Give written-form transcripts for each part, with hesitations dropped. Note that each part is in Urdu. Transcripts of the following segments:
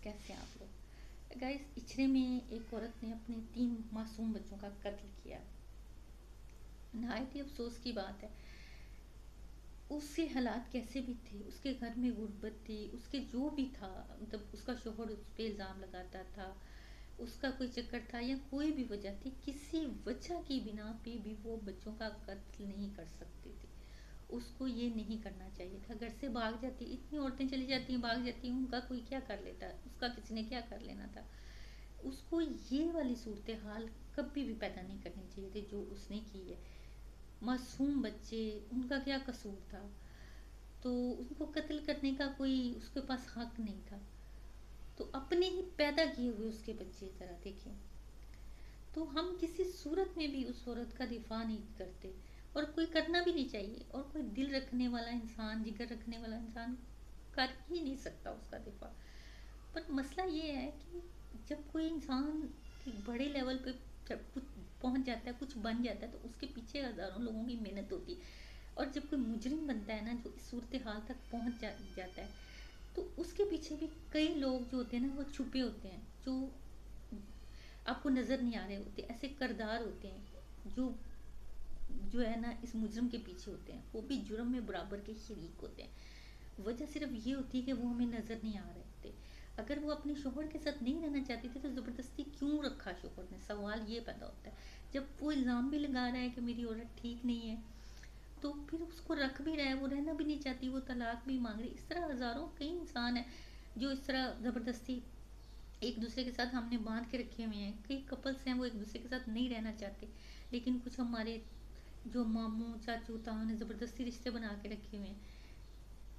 کیسے ہیں آپ لوگ؟ گائز، اچھرے میں ایک عورت نے اپنے 3 معصوم بچوں کا قتل کیا۔ نہایت ہی افسوس کی بات ہے۔ اس کے حالات کیسے بھی تھے، اس کے گھر میں غربت تھی، اس کے جو بھی تھا، مطلب اس کا شوہر اس پہ الزام لگاتا تھا، اس کا کوئی چکر تھا یا کوئی بھی وجہ تھی، کسی وجہ کی بنا پہ بھی وہ بچوں کا قتل نہیں کر سکتی تھی۔ اس کو یہ نہیں کرنا چاہیے تھا، گھر سے بھاگ جاتی۔ اتنی عورتیں چلی جاتی ہیں، بھاگ جاتی ہیں، ان کا کوئی کیا کر لیتا، اس کا کسی نے کیا کر لینا تھا۔ اس کو یہ والی صورتحال کبھی بھی پیدا نہیں کرنی چاہیے تھی جو اس نے کی ہے۔ معصوم بچے، ان کا کیا قصور تھا؟ تو ان کو قتل کرنے کا کوئی اس کے پاس حق نہیں تھا۔ تو اپنے ہی پیدا کیے ہوئے اس کے بچے ذرا دیکھیں۔ تو ہم کسی صورت میں بھی اس عورت کا دفاع نہیں کرتے، اور کوئی کرنا بھی نہیں چاہیے، اور کوئی دل رکھنے والا انسان، جگر رکھنے والا انسان کر ہی نہیں سکتا اس کا دفاع۔ پر مسئلہ یہ ہے کہ جب کوئی انسان بڑے لیول پہ جب کچھ پہنچ جاتا ہے، کچھ بن جاتا ہے، تو اس کے پیچھے ہزاروں لوگوں کی محنت ہوتی ہے۔ اور جب کوئی مجرم بنتا ہے نا، جو اس صورتحال تک پہنچ جاتا ہے، تو اس کے پیچھے بھی کئی لوگ جو ہوتے ہیں نا، وہ چھپے ہوتے ہیں، جو آپ کو نظر نہیں آ رہے ہوتے، ایسے کردار ہوتے ہیں جو ہے نا اس مجرم کے پیچھے ہوتے ہیں، وہ بھی جرم میں برابر کے شریک ہوتے ہیں۔ وجہ صرف یہ ہوتی ہے کہ وہ ہمیں نظر نہیں آ رہے ہوتے۔ اگر وہ اپنے شوہر کے ساتھ نہیں رہنا چاہتی تھی تو زبردستی کیوں رکھا شوہر نے؟ سوال یہ پیدا ہوتا ہے۔ جب وہ الزام بھی لگا رہا ہے کہ میری عورت ٹھیک نہیں ہے، تو پھر اس کو رکھ بھی رہا ہے، وہ رہنا بھی نہیں چاہتی، وہ طلاق بھی مانگ رہی۔ اس طرح ہزاروں کئی انسان ہیں جو اس طرح زبردستی ایک دوسرے کے ساتھ ہم نے باندھ کے رکھے ہوئے ہیں۔ کئی کپلس ہیں وہ ایک دوسرے کے ساتھ نہیں رہنا چاہتے، لیکن کچھ ہمارے جو ماموں چاچو تاؤں نے زبردستی رشتے بنا کے رکھے ہوئے ہیں۔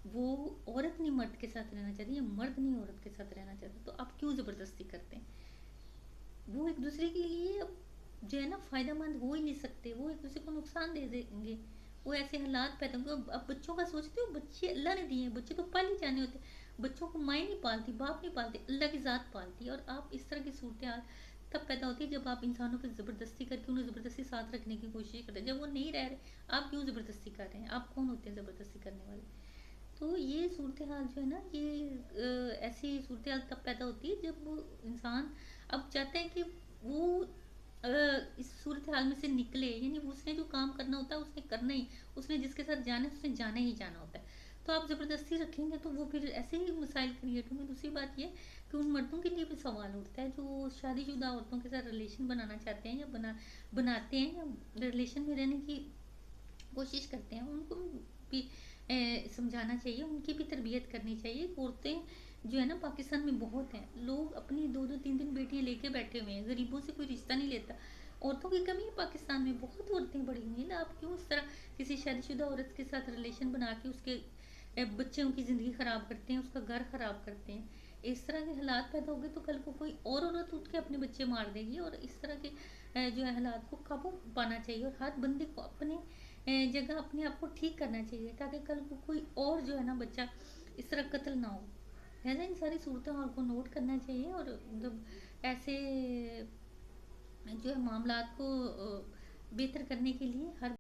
وہ عورت نہیں مرد کے ساتھ رہنا چاہتی، یا مرد نہیں عورت کے ساتھ رہنا چاہتا، تو آپ کیوں زبردستی کرتے ہیں؟ وہ ایک دوسرے کے لیے جو ہے نا فائدہ مند ہو ہی نہیں سکتے، وہ ایک دوسرے کو نقصان دے دیں گے، وہ ایسے حالات پیدا ہوں گے۔ اب بچوں کا سوچتے ہو، بچے اللہ نے دیے ہیں، بچے تو پال ہی جانے ہوتے ہیں، بچوں کو مائیں نہیں پالتی، باپ نہیں پالتے، اللہ کی ذات پالتی ہے۔ اور آپ اس طرح کی صورتحال تب پیدا ہوتی ہے جب آپ انسانوں پہ زبردستی کر کے انہیں زبردستی ساتھ رکھنے کی کوشش کرتے ہیں۔ جب وہ نہیں رہ رہے، آپ کیوں زبردستی کر رہے ہیں؟ آپ کون ہوتے ہیں زبردستی کرنے والے؟ تو یہ صورتحال جو ہے نا، یہ ایسی صورتحال تب پیدا ہوتی ہے جب وہ انسان اب چاہتا ہے کہ وہ اس صورتحال میں سے نکلے، یعنی اس نے جو کام کرنا ہوتا ہے اس نے کرنا ہی، اس نے جس کے ساتھ جانا ہے اس نے جانا ہی جانا ہوتا ہے۔ تو آپ زبردستی رکھیں گے تو وہ پھر ایسے ہی مسائل کریٹ ہوں گے۔ دوسری بات یہ کہ ان مردوں کے لیے بھی سوال اٹھتا ہے جو شادی شدہ عورتوں کے ساتھ ریلیشن بنانا چاہتے ہیں، یا بناتے ہیں، یا ریلیشن میں رہنے کی کوشش کرتے ہیں، ان کو بھی سمجھانا چاہیے، ان کی بھی تربیت کرنی چاہیے۔ عورتیں جو ہے نا پاکستان میں بہت ہیں، لوگ اپنی 2 2 3 3 بیٹیاں لے کے بیٹھے ہوئے ہیں، غریبوں سے کوئی رشتہ نہیں لیتا۔ عورتوں کی کمی ہے پاکستان میں، بہت عورتیں بڑی ہوئی ہیں۔ آپ کیوں اس طرح کسی شادی شدہ عورت کے ساتھ ریلیشن بنا کے اس کے بچوں کی زندگی خراب کرتے ہیں، اس کا گھر خراب کرتے ہیں؟ اس طرح کے حالات پیدا ہو گئے تو کل کو کوئی اور عورت اٹھ کے اپنے بچے مار دے گی، اور اس طرح کے جو ہے حالات کو قابو پانا چاہیے، اور ہر بندے کو اپنے جگہ اپنے آپ کو ٹھیک کرنا چاہیے، تاکہ کل کو کوئی اور جو ہے نا بچہ اس طرح قتل نہ ہو۔ لہٰذا ان ساری صورتوں کو نوٹ کرنا چاہیے، اور مطلب ایسے جو ہے معاملات کو بہتر کرنے کے لیے ہر